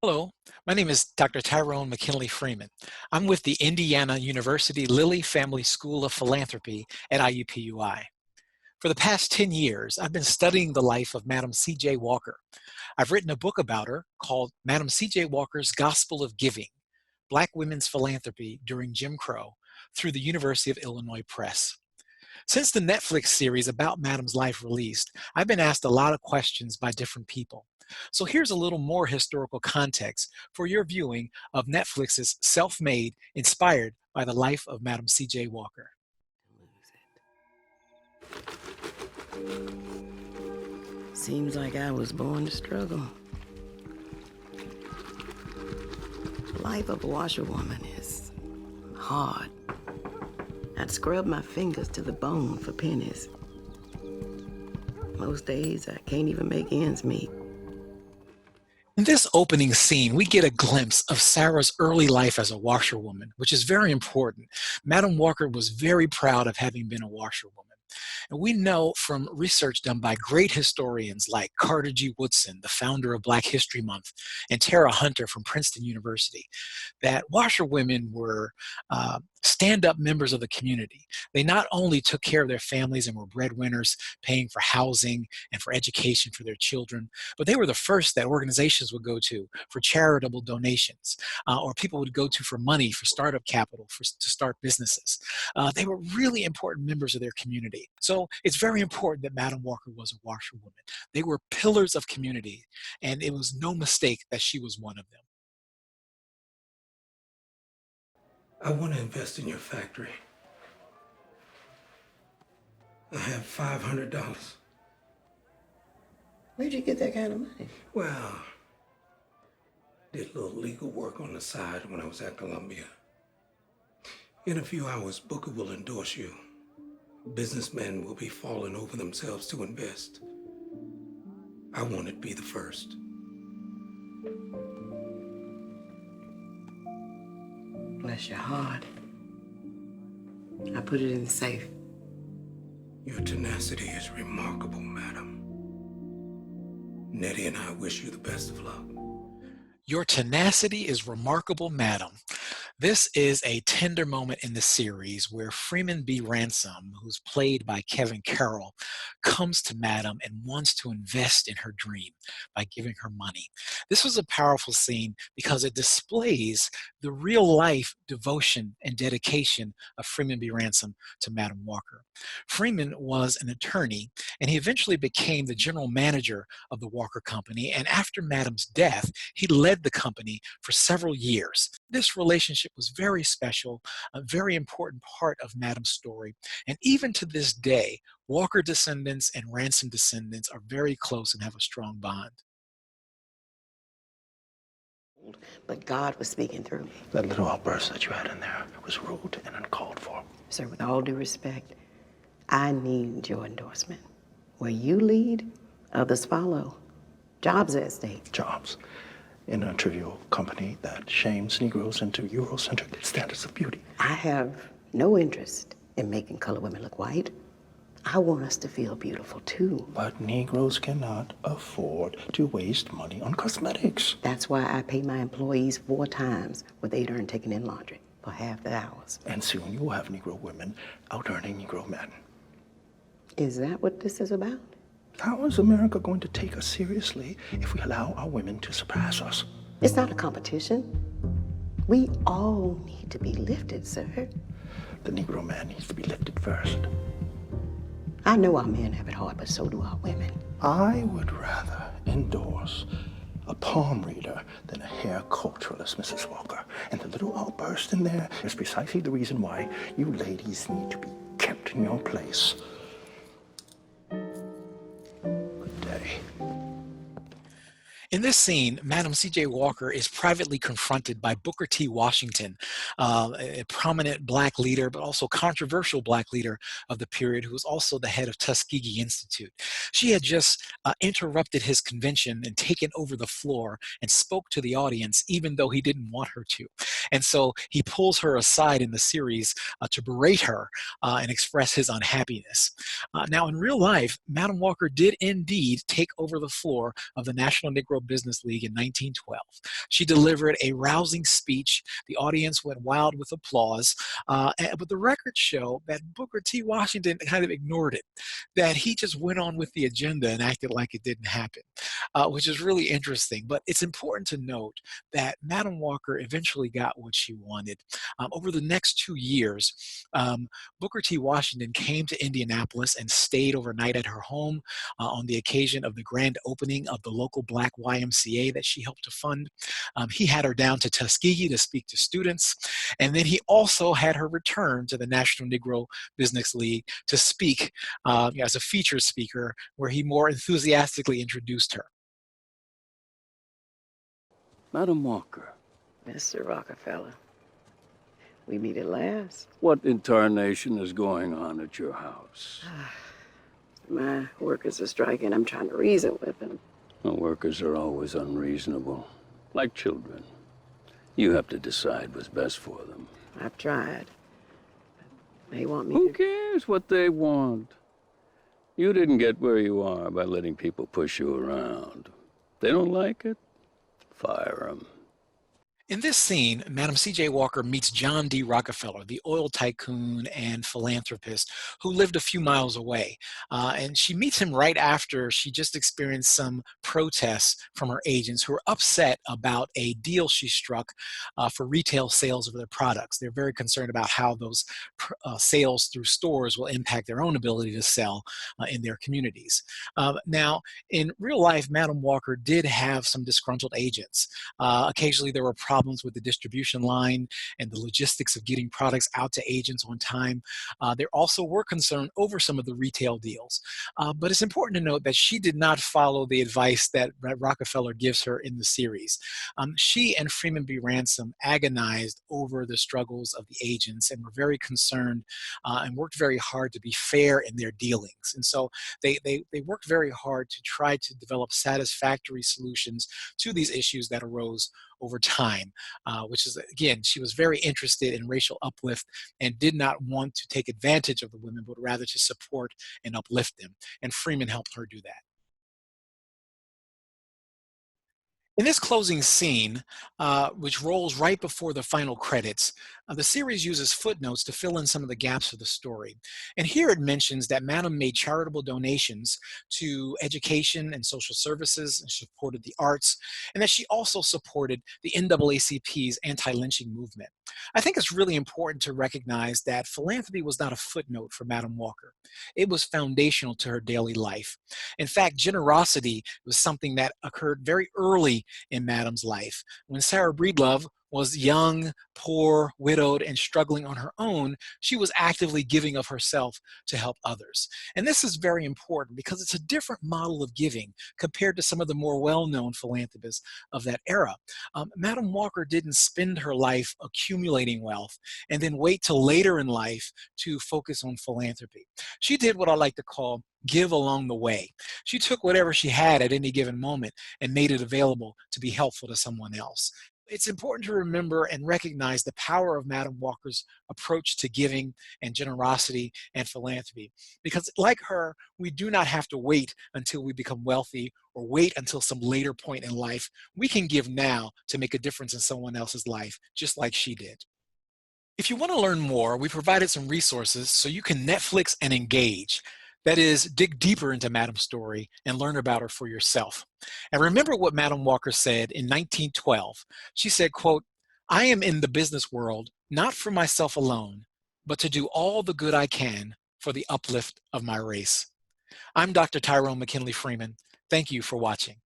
Hello, my name is Dr. Tyrone Freeman. I'm with the Indiana University Lilly Family School of Philanthropy at IUPUI. For the past 10 years, I've been studying the life of Madam C.J. Walker. I've written a book about her called Madam C.J. Walker's Gospel of Giving, Black Women's Philanthropy During Jim Crow, through the University of Illinois Press. Since the Netflix series about Madam's life released, I've been asked a lot of questions by different people. So here's a little more historical context for your viewing of Netflix's Self-Made, inspired by the life of Madam C.J. Walker. Seems like I was born to struggle. The life of a washerwoman is hard. I'd scrub my fingers to the bone for pennies. Most days, I can't even make ends meet. In this opening scene, we get a glimpse of Sarah's early life as a washerwoman, which is very important. Madam Walker was very proud of having been a washerwoman. And we know from research done by great historians like Carter G. Woodson, the founder of Black History Month, and Tara Hunter from Princeton University, that washerwomen were stand-up members of the community. They not only took care of their families and were breadwinners, paying for housing and for education for their children, but they were the first that organizations would go to for charitable donations, or people would go to for money, for startup capital, to start businesses. They were really important members of their community. So it's very important that Madam Walker was a washerwoman. They were pillars of community, and it was no mistake that she was one of them. I want to invest in your factory. I have $500. Where'd you get that kind of money? Well, I did a little legal work on the side when I was at Columbia. In a few hours, Booker will endorse you. Businessmen will be falling over themselves to invest. I want it to be the first. Bless your heart. I put it in the safe. Your tenacity is remarkable, madam. Nettie and I wish you the best of luck. Your tenacity is remarkable, madam. This is a tender moment in the series where Freeman B. Ransom, who's played by Kevin Carroll, comes to Madam and wants to invest in her dream by giving her money. This was a powerful scene because it displays the real-life devotion and dedication of Freeman B. Ransom to Madam Walker. Freeman was an attorney, and he eventually became the general manager of the Walker Company, and after Madam's death, he led the company for several years. This relationship was very special, a very important part of Madam's story. And even to this day, Walker descendants and Ransom descendants are very close and have a strong bond. But God was speaking through me. That little outburst that you had in there was rude and uncalled for. Sir, with all due respect, I need your endorsement. Where you lead, others follow. Jobs are at stake. Jobs in a trivial company that shames Negroes into Eurocentric standards of beauty. I have no interest in making colored women look white. I want us to feel beautiful too. But Negroes cannot afford to waste money on cosmetics. That's why I pay my employees 4 times what they'd earn taking in laundry for half the hours. And soon you will have Negro women out-earning Negro men. Is that what this is about? How is America going to take us seriously if we allow our women to surpass us? It's not a competition. We all need to be lifted, sir. The Negro man needs to be lifted first. I know our men have it hard, but so do our women. I would rather endorse a palm reader than a hair culturalist, Mrs. Walker. And the little outburst in there is precisely the reason why you ladies need to be kept in your place. Good day. In this scene, Madam C.J. Walker is privately confronted by Booker T. Washington, a prominent Black leader, but also controversial Black leader of the period, who was also the head of Tuskegee Institute. She had just interrupted his convention and taken over the floor and spoke to the audience, even though he didn't want her to. And so he pulls her aside in the series to berate her and express his unhappiness. Now, in real life, Madam Walker did indeed take over the floor of the National Negro Business League in 1912. She delivered a rousing speech. The audience went wild with applause, but the records show that Booker T. Washington kind of ignored it, that he just went on with the agenda and acted like it didn't happen, which is really interesting. But it's important to note that Madam Walker eventually got what she wanted. Over the next 2 years, Booker T. Washington came to Indianapolis and stayed overnight at her home on the occasion of the grand opening of the local Black YMCA that she helped to fund. He had her down to Tuskegee to speak to students, and then he also had her return to the National Negro Business League to speak as a featured speaker, where he more enthusiastically introduced her. Madam Walker. Mr. Rockefeller, we meet at last. What in tarnation is going on at your house? My workers are striking. I'm trying to reason with them. The workers are always unreasonable, like children. You have to decide what's best for them. I've tried. They want me Who to... cares what they want? You didn't get where you are by letting people push you around. They don't like it, fire them. In this scene, Madam C.J. Walker meets John D. Rockefeller, the oil tycoon and philanthropist who lived a few miles away. And she meets him right after she just experienced some protests from her agents who are upset about a deal she struck for retail sales of their products. They're very concerned about how those sales through stores will impact their own ability to sell in their communities. Now, in real life, Madam Walker did have some disgruntled agents. Occasionally, there were problems with the distribution line and the logistics of getting products out to agents on time. There also were concern over some of the retail deals. But it's important to note that she did not follow the advice that Rockefeller gives her in the series. She and Freeman B. Ransom agonized over the struggles of the agents and were very concerned and worked very hard to be fair in their dealings. And so they worked very hard to try to develop satisfactory solutions to these issues that arose over time, which is, again, she was very interested in racial uplift and did not want to take advantage of the women, but rather to support and uplift them. And Freeman helped her do that. In this closing scene, which rolls right before the final credits, the series uses footnotes to fill in some of the gaps of the story. And here it mentions that Madam made charitable donations to education and social services, and supported the arts, and that she also supported the NAACP's anti-lynching movement. I think it's really important to recognize that philanthropy was not a footnote for Madam Walker. It was foundational to her daily life. In fact, generosity was something that occurred very early in Madam's life. When Sarah Breedlove was young, poor, widowed, and struggling on her own, she was actively giving of herself to help others. And this is very important because it's a different model of giving compared to some of the more well-known philanthropists of that era. Madam Walker didn't spend her life accumulating wealth and then wait till later in life to focus on philanthropy. She did what I like to call give along the way. She took whatever she had at any given moment and made it available to be helpful to someone else. It's important to remember and recognize the power of Madam Walker's approach to giving and generosity and philanthropy. Because like her, we do not have to wait until we become wealthy or wait until some later point in life. We can give now to make a difference in someone else's life, just like she did. If you want to learn more, we provided some resources so you can Netflix and engage. That is, dig deeper into Madam's story and learn about her for yourself. And remember what Madam Walker said in 1912. She said, quote, "I am in the business world, not for myself alone, but to do all the good I can for the uplift of my race." I'm Dr. Tyrone Freeman. Thank you for watching.